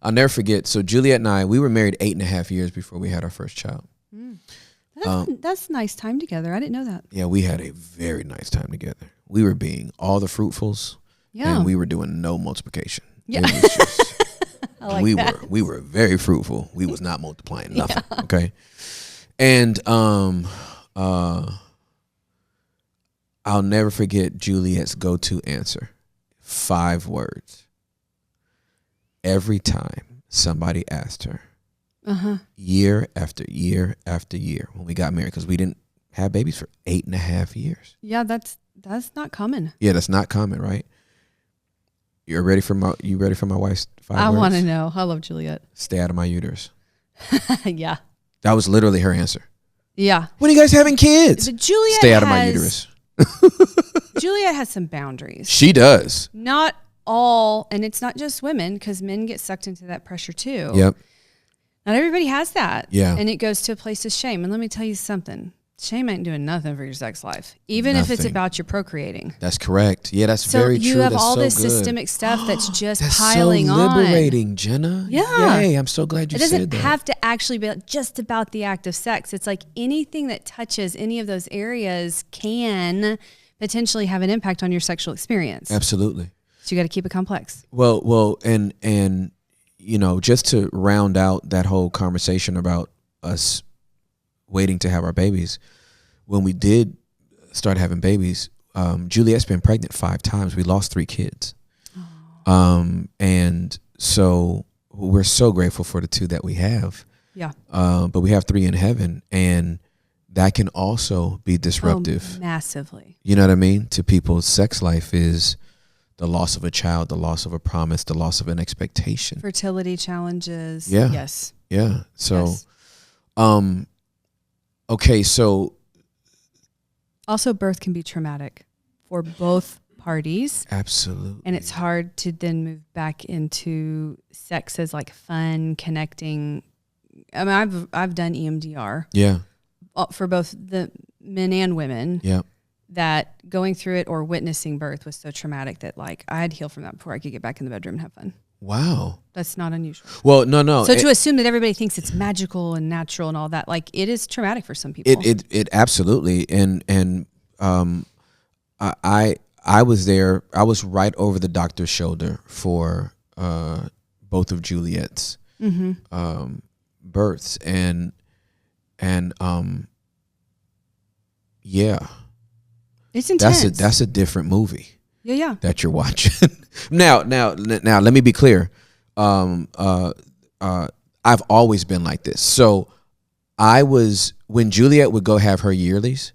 I'll never forget. So Juliet and I, we were married 8.5 years before we had our first child. That's a nice time together. I didn't know that. Yeah, we had a very nice time together. We were being all the fruitfuls, Yeah. and we were doing no multiplication. Yeah. It was just, I like that. we were very fruitful. We was not multiplying nothing. Yeah. Okay, and I'll never forget Juliet's go-to answer. 5 words. Every time somebody asked her, year after year after year, when we got married, because we didn't have babies for 8.5 years. Yeah, that's not common. Yeah, that's not common, right? You ready for my wife's 5 words? I want to know. I love Juliet. Stay out of my uterus. Yeah. That was literally her answer. Yeah. When are you guys having kids? But Juliet Stay out of my uterus. Juliet has some boundaries. She does. Not all, and it's not just women, because men get sucked into that pressure too. Yep. Not everybody has that. Yeah. And it goes to a place of shame. And let me tell you something. Shame ain't doing nothing for your sex life, even if it's about your procreating. That's correct. Yeah, that's very true. So you have that's all so this good. systemic stuff that's just that's piling so on. liberating, Jenna. Yeah. Yay, I'm so glad you said that. It doesn't have to actually be just about the act of sex. It's like anything that touches any of those areas can potentially have an impact on your sexual experience. Absolutely. So you got to keep it complex. Well, and you know, just to round out that whole conversation about us waiting to have our babies, when we did start having babies, Juliet's been pregnant 5 times. We lost 3 kids. And so we're so grateful for the 2 that we have. Yeah. But we have 3 in heaven, and that can also be disruptive. Oh, massively. You know what I mean? To people's sex life is the loss of a child, the loss of a promise, the loss of an expectation. Fertility challenges. Yeah. Yes. Yeah. So, Yes. Okay. So Also, birth can be traumatic for both parties. absolutely. And it's hard to then move back into sex as like fun, connecting. I mean, I've done EMDR Yeah. for both the men and women. Yeah. That going through it or witnessing birth was so traumatic that like I had to heal from that before I could get back in the bedroom and have fun. Wow. That's not unusual. Well, no. So to assume that everybody thinks it's magical and natural and all that, like it is traumatic for some people. It absolutely. And I was there. I was right over the doctor's shoulder for both of Juliet's births, and yeah. It's intense. That's a different movie. Yeah. That you're watching. Now, let me be clear. I've always been like this. So when Juliet would go have her yearlies,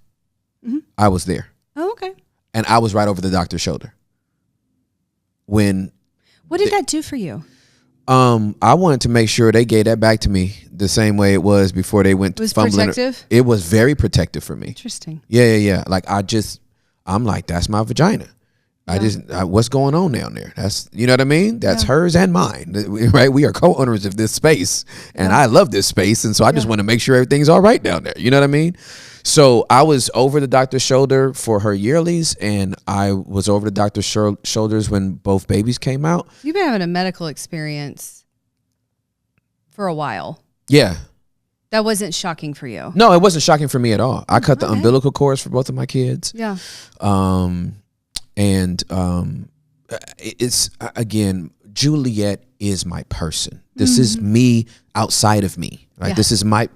I was there. Oh, okay. And I was right over the doctor's shoulder. What did that do for you? I wanted to make sure they gave that back to me the same way it was before they went fumbling. Protective? It was very protective for me. Interesting. Yeah. Like I'm like, that's my vagina. Yeah. What's going on down there? That's, you know what I mean? That's hers and mine, right? We are co-owners of this space, and I love this space. And so I just want to make sure everything's all right down there. You know what I mean? So I was over the doctor's shoulder for her yearlies, and I was over the doctor's shoulders when both babies came out. You've been having a medical experience for a while. Yeah. That wasn't shocking for you. No, it wasn't shocking for me at all. I cut the umbilical cords for both of my kids. Yeah. It's again, Juliet is my person. This is me outside of me. Right? Yeah.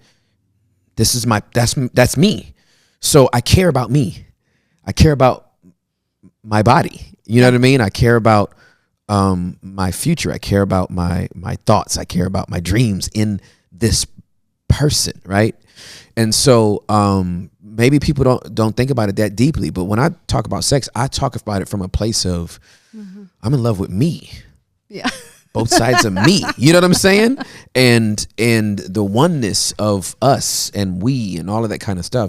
That's me. So I care about me. I care about my body. You know what I mean? I care about my future. I care about my thoughts. I care about my dreams in this person, right? And so maybe people don't think about it that deeply, but when I talk about sex, I talk about it from a place of I'm in love with me. Yeah. Both sides of me. You know what I'm saying? And the oneness of us and we and all of that kind of stuff.